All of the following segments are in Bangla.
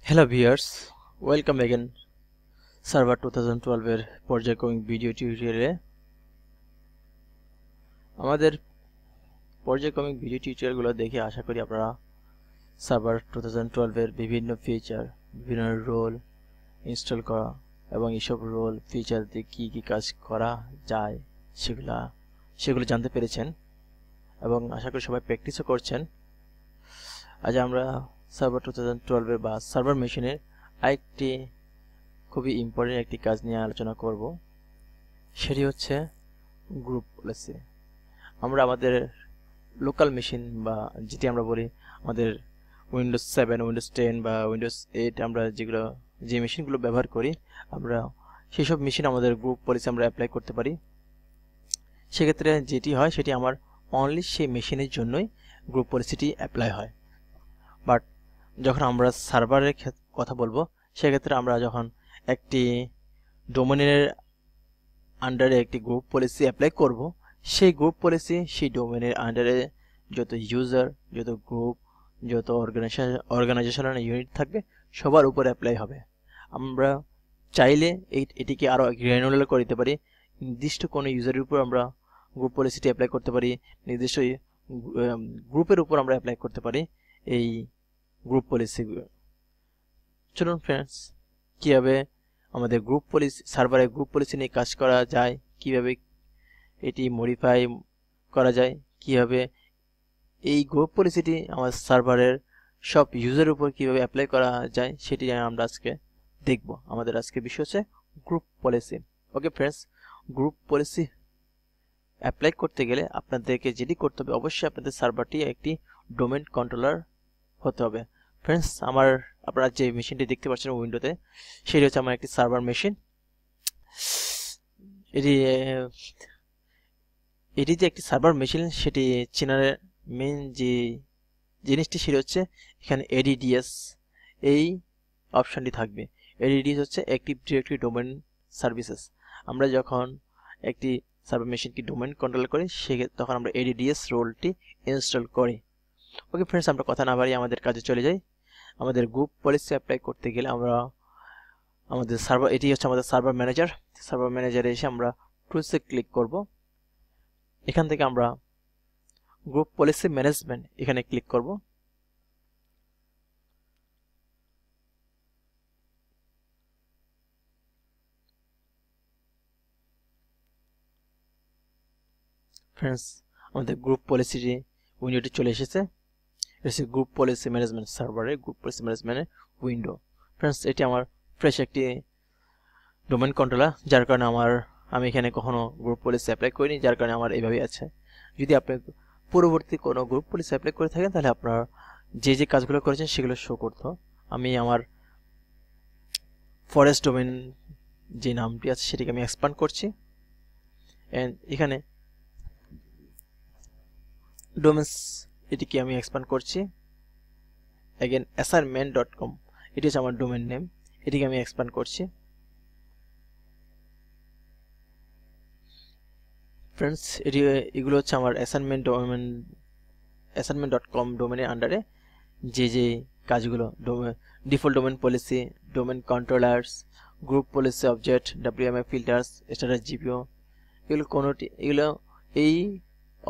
Hello viewers, welcome again server 2012 এর পর্যায়ক্রমিক ভিডিও টিউটোরিয়ালে। আমাদের পর্যায়ক্রমিক ভিডিও টিউটোরিয়ালগুলো দেখে আশা করি আপনারা সার্ভার 2012 এর বিভিন্ন ফিচার, বিভিন্ন রোল ইনস্টল করা এবং এইসব রোল ফিচার দিয়ে কি কাজ করা যায় সেগুলো জানতে পেরেছেন এবং আশা করি সবাই প্র্যাকটিসও করছেন। আজ আমরা সার্ভার 2012 এর বা সার্ভার মেশিনের আরেকটি খুবই ইম্পর্টেন্ট একটি কাজ নিয়ে আলোচনা করব। সেটি হচ্ছে গ্রুপ পলিসি। আমরা আমাদের লোকাল মেশিন বা যেটি আমরা বলি আমাদের উইন্ডোজ 7, উইন্ডোজ 10 বা উইন্ডোজ 8 আমরা যে মেশিনগুলো ব্যবহার করি, আমরা সেই সব মেশিন আমাদের গ্রুপ পলিসি আমরা অ্যাপ্লাই করতে পারি। সেক্ষেত্রে যেটি হয় সেটি আমার অনলি সেই মেশিনের জন্যই গ্রুপ পলিসিটি অ্যাপ্লাই হয়। বাট যখন আমরা সার্ভারের কথা বলবো, সেক্ষেত্রে আমরা যখন একটি ডোমেনের আন্ডারে একটি গ্রুপ পলিসি অ্যাপ্লাই করব, সেই গ্রুপ পলিসি সেই ডোমেনের আন্ডারে যত ইউজার, যত গ্রুপ, যত অর্গানাইজেশনাল ইউনিট থাকবে সবার উপর অ্যাপ্লাই হবে। আমরা চাইলে এটিকে আরও গ্র্যানুলার করে দিতে পারি। নির্দিষ্ট কোনো ইউজারের উপর আমরা গ্রুপ পলিসিটি অ্যাপ্লাই করতে পারি, নির্দিষ্ট গ্রুপের উপর আমরা অ্যাপ্লাই করতে পারি এই গ্রুপ পলিসি। চলুন ফ্রেন্ডস, কীভাবে আমাদের গ্রুপ পলিসি, সার্ভারে গ্রুপ পলিসি নিয়ে কাজ করা যায়, কিভাবে এটি মডিফাই করা যায়, কিভাবে এই গ্রুপ পলিসিটি আমাদের সার্ভারের সব ইউজারের উপর কিভাবে অ্যাপ্লাই করা যায়, সেটি আমরা আজকে দেখব। আমাদের আজকে বিষয় হচ্ছে group policy. Okay friends, group policy apply করতে গেলে আপনাদেরকে যেটি করতে হবে, অবশ্যই আপনাদের সার্ভারটি একটি ডোমেন কন্ট্রোলার হতে হবে। ফ্রেন্ডস, আপনারা যে মেশিনটি দেখতে পাচ্ছেন উইন্ডোতে, সেটি হচ্ছে আমার একটি সার্ভার মেশিন। এটি যে একটি সার্ভার মেশিন সেটি চেনার মেন যে জিনিসটি সেটি হচ্ছে এখানে ADDS এই অপশনটি থাকবে। ADDS হচ্ছে অ্যাক্টিভ ডিরেক্টরি ডোমেন সার্ভিসেস। আমরা যখন একটি সার্ভার মেশিনকে ডোমেন কন্ট্রোল করি, তখন আমরা ADDS রোলটি ইনস্টল করি। ওকে ফ্রেন্ডস, আমরা কথা না বাড়িয়ে আমাদের কাজে চলে যাই। আমাদের গ্রুপ পলিসি অ্যাপ্লাই করতে গেলে আমরা আমাদের সার্ভার, এটি হচ্ছে আমাদের সার্ভার ম্যানেজার। সার্ভার ম্যানেজারে এসে আমরা টুলসে ক্লিক করব। এখান থেকে আমরা গ্রুপ পলিসি ম্যানেজমেন্ট এখানে ক্লিক করব। ফ্রেন্ডস, আমাদের গ্রুপ পলিসিটি উইন্ডোটি চলে এসেছে। এসে গ্রুপ পলিসি ম্যানেজমেন্ট সার্ভারে গ্রুপ পলিসি ম্যানেজমেন্টের উইন্ডো। ফ্রেন্ডস, এটি আমার ফ্রেশ একটি ডোমেন কন্ট্রোলার, যার কারণে আমি এখানে কখনো গ্রুপ পলিসি অ্যাপ্লাই করিনি, যার কারণে আমার এইভাবেই আছে। যদি আপনি পূর্ববর্তী কোনো গ্রুপ পলিসি অ্যাপ্লাই করে থাকেন, তাহলে আপনার যে কাজগুলো করেছেন সেগুলো শো করতো। আমি আমার ফরেস্ট ডোমেন যে নামটি আছে সেটিকে আমি এক্সপ্যান্ড করছি। এন্ড এখানে ডোমেন্স এটিকে আমি এক্সপ্যান্ড করছি। অ্যাগেন assignment.com এটি হচ্ছে আমার ডোমেন নেম, এটিকে আমি এক্সপ্যান্ড করছি। ফ্রেন্ডস, এগুলো হচ্ছে আমার assignment.com ডোমেনের আন্ডারে যে কাজগুলো, default domain policy, domain controllers, group policy object, WMI filters, status GPO, এগুলো এই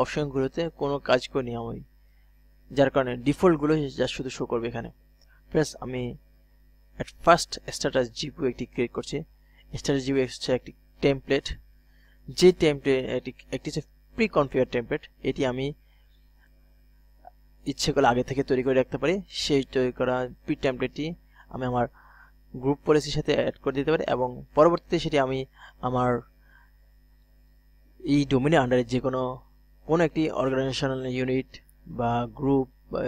অপশনগুলোতে কোনো কাজ করিনি আমি, যার কারণে ডিফল্টগুলো যা শুধু শো করবে এখানে। প্লাস আমি এট ফার্স্ট স্ট্যাটাস GPO একটি ক্রিয়েট করছি। স্ট্যাটাস GPO হচ্ছে একটি টেমপ্লেট, যে টেমপ্লেট একটি হচ্ছে প্রি কনফিগার টেমপ্লেট। এটি আমি ইচ্ছে করলে আগে থেকে তৈরি করে রাখতে পারি। সেই তৈরি করা প্রি টেমপ্লেটটি আমি আমার গ্রুপ পলিসির সাথে অ্যাড করে দিতে পারি এবং পরবর্তীতে সেটি আমি আমার এই ডোমেনের আন্ডারে যে কোনো একটি অর্গানাইজেশনাল ইউনিট বা গ্রুপ বা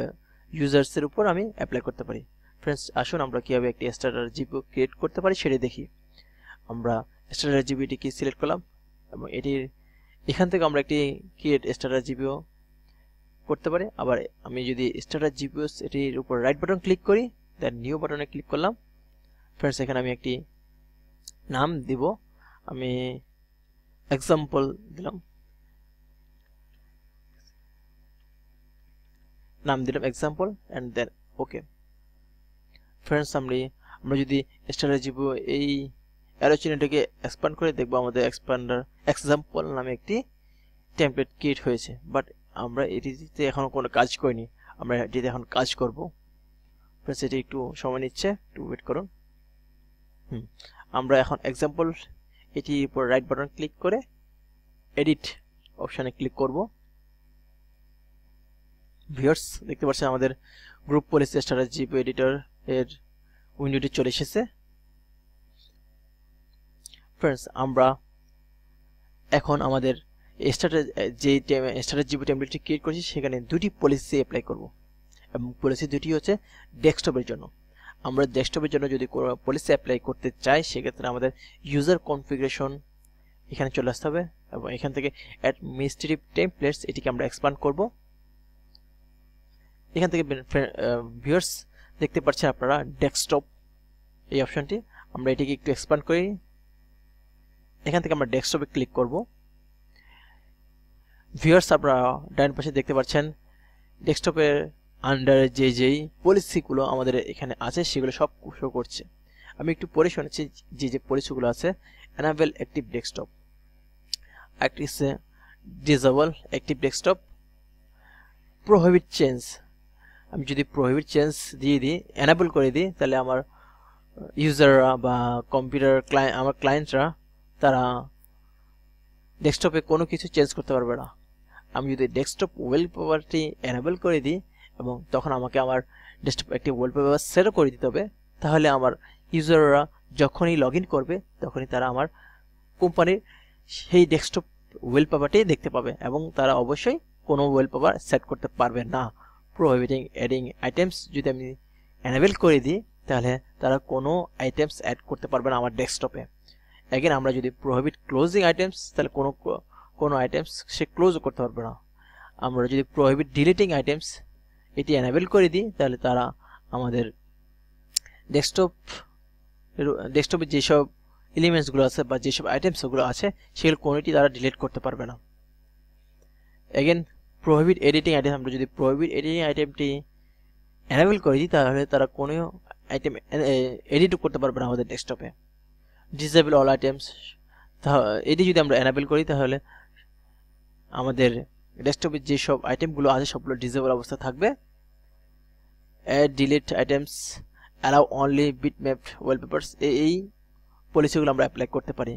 ইউজার্সের উপর আমি অ্যাপ্লাই করতে পারি। ফ্রেন্ডস, আসুন আমরা কীভাবে একটি স্ট্যাটাস GPO ক্রিয়েট করতে পারি সেটি দেখি। আমরা স্ট্যাটাস GPOটিকে সিলেক্ট করলাম এবং এখান থেকে আমরা একটি ক্রিয়েট স্ট্যাটাস GPO করতে পারি। আবার আমি যদি স্ট্যাটাস GPO এটির উপর রাইট বাটন ক্লিক করি, দেন নিউ বাটনে ক্লিক করলাম। ফ্রেন্ডস, এখানে আমি একটি নাম দিব, আমি এক্সাম্পল দিলাম, example, and then okay. Friends আমরা যদি স্টারের জিপিইউ এই অ্যারো চিহ্নটাকে এক্সপ্যান্ড করে দেখব আমাদের এক্সপ্যান্ডার এক্সাম্পল নামে একটি টেমপ্লেট ক্রিয়েট হয়েছে, বাট আমরা এটিতে এখনো কোনো কাজ করিনি। আমরা এটিতে এখন কাজ করব। ফ্রেন্ডস এটি একটু সময় নিচ্ছে, একটু ওয়েট করুন। আমরা এখন এক্সাম্পল এটির উপর রাইট বাটন ক্লিক করে এডিট অপশানে ক্লিক করব। ভিউয়ার্স দেখতে পাচ্ছেন আমাদের গ্রুপ পলিসি স্টারের জিপিইউ এডিটর এর উইন্ডোটি চলে এসেছে। ফ্রেন্ডস আমরা এখন আমাদের স্টারের জিপিইউ টেমপ্লেটটি ক্রিয়েট করেছি সেখানে দুটি পলিসি অ্যাপ্লাই করব, এবং পলিসি দুটি হচ্ছে ডেস্কটপের জন্য। আমরা ডেস্কটপের জন্য যদি কোনো পলিসি অ্যাপ্লাই করতে চাই সেক্ষেত্রে আমাদের ইউজার কনফিগারেশন এখানে চলে আসতে হবে, এবং এখান থেকে অ্যাডমিনিস্ট্রেটিভ টেমপ্লেটস এটিকে আমরা এক্সপ্যান্ড করব। এখান থেকে ভিউয়ার্স দেখতে পাচ্ছেন আপনারা ডেস্কটপ এই অপশনটি, আমরা এটিকে একটু এক্সপ্যান্ড করি। এখান থেকে আমরা ডেস্কটপে ক্লিক করব। ভিউয়ার্স আপনারা ডান পাশে দেখতে পাচ্ছেন ডেস্কটপের আন্ডারে যেই পলিসিগুলো আমাদের এখানে আছে সেগুলো সব শো করছে। আমি একটু পড়ে শোনাচ্ছি যে পলিসিগুলো আছে। Enable active desktop, active disable active desktop, prohibit change. আমি যদি প্রোহিবিট চেঞ্জ দিয়ে দিই, এনাবেল করে দিই, তাহলে আমার ইউজাররা বা কম্পিউটার আমার ক্লায়েন্টরা তারা ডেস্কটপে কোনো কিছু চেঞ্জ করতে পারবে না। আমি যদি ডেস্কটপ ওয়ালপেপারটি এনাবেল করে দিই এবং তখন আমাকে আমার ডেস্কটপ একটি ওয়ালপেপার সেটও করে দিতে হবে, তাহলে আমার ইউজাররা যখনই লগ ইন করবে তখনই তারা আমার কোম্পানির সেই ডেস্কটপ ওয়ালপেপারটি দেখতে পাবে, এবং তারা অবশ্যই কোনো ওয়ালপেপার সেট করতে পারবে না। প্রোহিবিটিং অ্যাডিং আইটেমস যদি আমি এনাবেল করে দিই তাহলে তারা কোনো আইটেমস অ্যাড করতে পারবে না আমার ডেস্কটপে। এগেন আমরা যদি প্রোহিবিট ক্লোজিং আইটেমস, তাহলে কোনো আইটেমস সে ক্লোজও করতে পারবে না। আমরা যদি প্রোহিবিট ডিলিটিং আইটেমস এটি এনাবেল করে দিই তাহলে তারা আমাদের ডেস্কটপে যেসব এলিমেন্টসগুলো আছে বা যেসব আইটেমসগুলো আছে সেগুলো কোনোটি তারা ডিলিট করতে পারবে না। এগেন প্রোহিবিট এডিটিং আইটেম, আমরা যদি প্রোহিবিট এডিটিং আইটেমটি এনাবেল করে দিই তাহলে তারা কোনো আইটেম এডিটও করতে পারবে না আমাদের ডেস্কটপে। ডিসেবল অল আইটেমস, এটি যদি আমরা এনাবেল করি তাহলে আমাদের ডেস্কটপে যেসব আইটেমগুলো আছে সবগুলো ডিসেবল অবস্থা থাকবে। Add delete items, allow only bitmapped wallpapers, এই পলিসিগুলো আমরা অ্যাপ্লাই করতে পারি।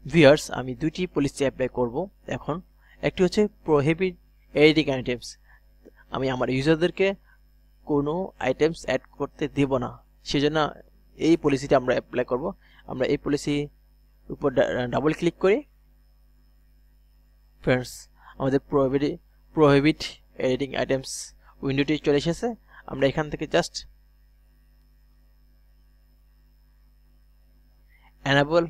ভিউয়ার্স আমি দুটি পলিসি অ্যাপ্লাই করব এখন। একটি হচ্ছে প্রোহিবিট এডিটিং আইটেমস, আমি আমার ইউজারদেরকে কোনো আইটেমস অ্যাড করতে দেব না, সেজন্য এই পলিসিটা আমরা অ্যাপ্লাই করব। আমরা এই পলিসি উপর ডাবল ক্লিক করি। ফ্রেন্ডস আমাদের প্রোহিবিট এডিটিং আইটেমস উইন্ডোটি চলে এসেছে। আমরা এখান থেকে জাস্ট এনাবল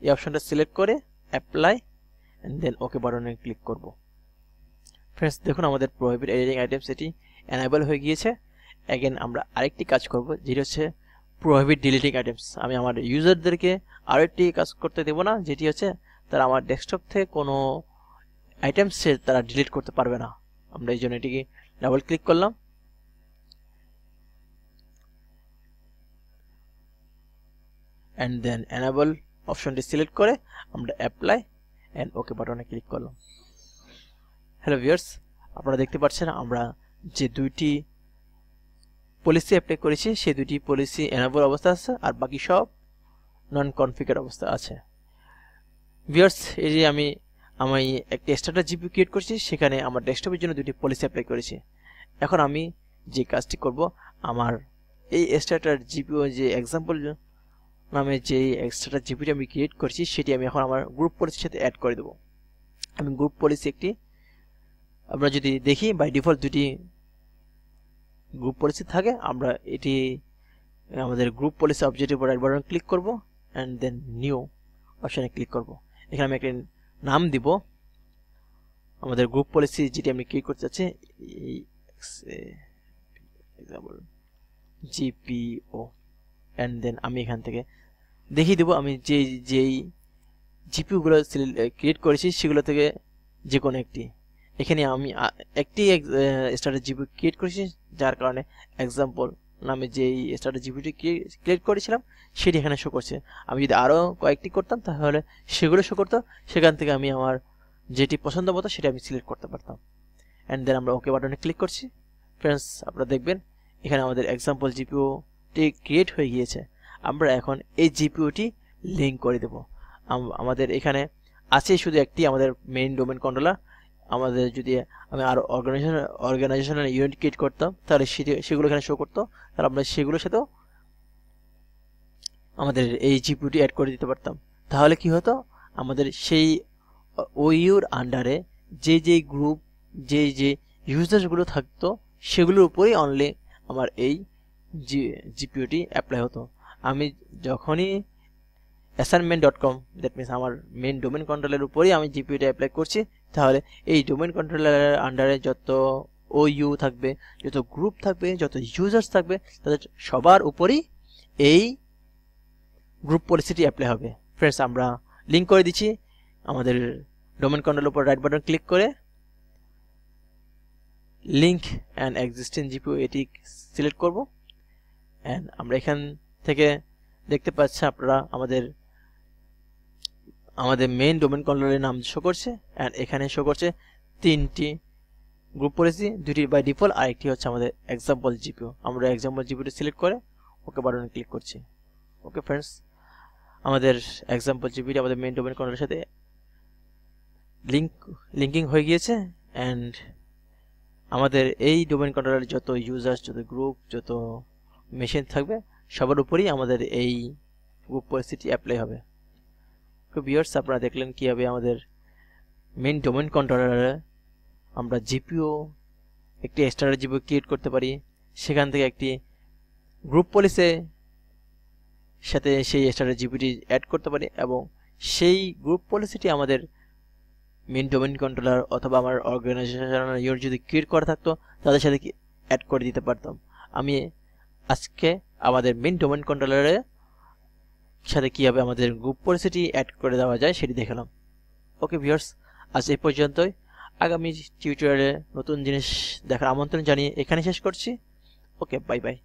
এই অপশনটা সিলেক্ট করে অ্যাপ্লাই এন্ড দেন ওকে বাটনে ক্লিক করব। ফ্রেন্ডস দেখুন আমাদের প্রোহিবিট এডিটিং আইটেমস এটি এনাবল হয়ে গিয়েছে। এগেন আমরা আরেকটি কাজ করব যেটি হচ্ছে প্রোহিবিট ডিলিটিং আইটেমস। আমি আমার ইউজারদেরকে আরেকটি কাজ করতে দেব না, যেটি হচ্ছে তারা আমার ডেস্কটপ থেকে কোনো আইটেমস তারা ডিলিট করতে পারবে না। আমরা এই জন্য এটিকে ডাবল ক্লিক করলাম এন্ড দেন এনাবল অপশনটি সিলেক্ট করে আমরা অ্যাপ্লাই এন্ড ওকে বাটনে ক্লিক করলাম। হ্যালো ভিউয়ার্স আপনারা দেখতে পাচ্ছেন আমরা যে দুইটি পলিসি অ্যাপ্লাই করেছি সেই দুটি পলিসি এনাবল অবস্থা আছে আর বাকি সব নন কনফিগার অবস্থা আছে। ভিউয়ার্স এই যে আমি একটা স্টার্টার জিপিইউ ক্রিয়েট করেছি, সেখানে আমার ডেস্কটপের জন্য দুটি পলিসি অ্যাপ্লাই করেছি। এখন আমি যে কাজটি করব, আমার এই স্টার্টার জিপিইউ যে এক্সাম্পল নামে যে স্টার্টার জিপিইউটি আমি ক্রিয়েট করেছি সেটি আমি এখন আমার গ্রুপ পলিসির সাথে অ্যাড করে দেব। আমি গ্রুপ পলিসি একটি, আমরা যদি দেখি বাই ডিফল্ট দুটি গ্রুপ পলিসি থাকে। আমরা এটি আমাদের গ্রুপ পলিসি অবজেক্টের উপর রাইট বাটন ক্লিক করব এন্ড দেন নিউ অপশনে ক্লিক করব। এখানে আমি একটা নাম দিব আমাদের গ্রুপ পলিসি যেটি আমি ক্রিয়েট করতে চাচ্ছি, এক্সাম্পল জিপিও, এন্ড দেন আমি এখান থেকে দেখিয়ে দেব আমি যেই জিপিইউগুলো ক্রিয়েট করেছি সেগুলো থেকে যে কোনো একটি। এখানে আমি একটি স্টার্টার জিপিইউ ক্রিয়েট করেছি যার কারণে এক্সাম্পল নামে যে স্টার্টার জিপিটি ক্রিয়েট করেছিলাম সেটি এখানে শো করছে। আমি যদি আরও কয়েকটি করতাম তাহলে সেগুলো শো করতো, সেখান থেকে আমি আমার যেটি পছন্দ মতো সেটা আমি সিলেক্ট করতে পারতাম। অ্যান্ড দেন আমরা ওকে বাটনে ক্লিক করছি। ফ্রেন্ডস, আপনারা দেখবেন এখানে আমাদের এক্সাম্পল জিপিওটি ক্রিয়েট হয়ে গিয়েছে। আমরা এখন এই জিপিওটি লিঙ্ক করে দেব। আমাদের এখানে আছে শুধু একটি আমাদের মেইন ডোমেন কন্ট্রোলার। আমাদের যদি আমি আরও অর্গানাইজেশনাল ইউনিট ক্রিয়েট করতাম তাহলে সেগুলো এখানে শো করতো, তাহলে আমরা সেগুলোর সাথেও আমাদের এই জিপিওটি অ্যাড করে দিতে পারতাম। তাহলে কি হতো, আমাদের সেই ওইউর আন্ডারে যে গ্রুপ যে ইউজার্সগুলো থাকতো সেগুলোর উপরেই অনলি আমার এই জিপিওটি অ্যাপ্লাই হতো। আমি যখনই assignment.com, দ্যাট মিনস আমার মেন ডোমেন কন্ট্রোলের উপরেই আমি জিপিওটি অ্যাপ্লাই করছি, তাহলে এই ডোমেন কন্ট্রোলারের আন্ডারে যত ওইউ থাকবে, যত গ্রুপ থাকবে, যত ইউজার্স থাকবে, তাদের সবার উপরেই এই গ্রুপ পলিসিটি অ্যাপ্লাই হবে। ফ্রেন্ডস, আমরা লিঙ্ক করে দিচ্ছি। আমাদের ডোমেন কন্ট্রোলের উপর রাইট বাটন ক্লিক করে লিঙ্ক অ্যান্ড এক্সিস্টিং জিপিও এটি সিলেক্ট করব। অ্যান্ড আমরা এখান থেকে দেখতে পাচ্ছি আপনারা আমাদের মেইন ডোমেন কন্ট্রোলের নাম শো করছে। অ্যান্ড এখানে শো করছে 3টি গ্রুপ পলিসি, 2টি বাই ডিফল্ট, আরেকটি হচ্ছে আমাদের এক্সাম্পল জিপিও। আমরা এক্সাম্পল জিপিওটি সিলেক্ট করে ওকে বাটনে ক্লিক করছি। ওকে ফ্রেন্ডস, আমাদের এক্সাম্পল জিপিটি আমাদের মেইন ডোমেন কন্ট্রোলের সাথে লিঙ্কিং হয়ে গিয়েছে। অ্যান্ড আমাদের এই ডোমেন কন্ট্রোলার যত ইউজার্স, যত গ্রুপ, যত মেশিন থাকবে সবার উপরেই আমাদের এই গ্রুপ পলিসিটি অ্যাপ্লাই হবে। তো ভিউয়ার্স, আপনারা দেখলেন কীভাবে আমাদের মেইন ডোমেন কন্ট্রোলারে আমরা জিপিও, একটি স্টার্টার জিপিও ক্রিয়েট করতে পারি, সেখান থেকে একটি গ্রুপ পলিসি সাথে সেই স্টার্টার জিপিটি অ্যাড করতে পারি, এবং সেই গ্রুপ পলিসিটি আমাদের মেইন ডোমেন কন্ট্রোলার অথবা আমার অর্গানাইজেশনাল ইউনিট যদি ক্রিয়েট করা থাকতো তাদের সাথে অ্যাড করে দিতে পারতাম। আমি আজকে আমাদের মেইন ডোমেন কন্ট্রোলারের সাথে কীভাবে আমাদের গ্রুপ পলিসিটি অ্যাড করে দেওয়া যায় সেটি দেখালাম। ওকে ভিউয়ার্স, আজ এই পর্যন্তই। আগামী টিউটোরিয়ালে নতুন জিনিস দেখার আমন্ত্রণ জানিয়ে এখানে শেষ করছি। ওকে, বাই বাই।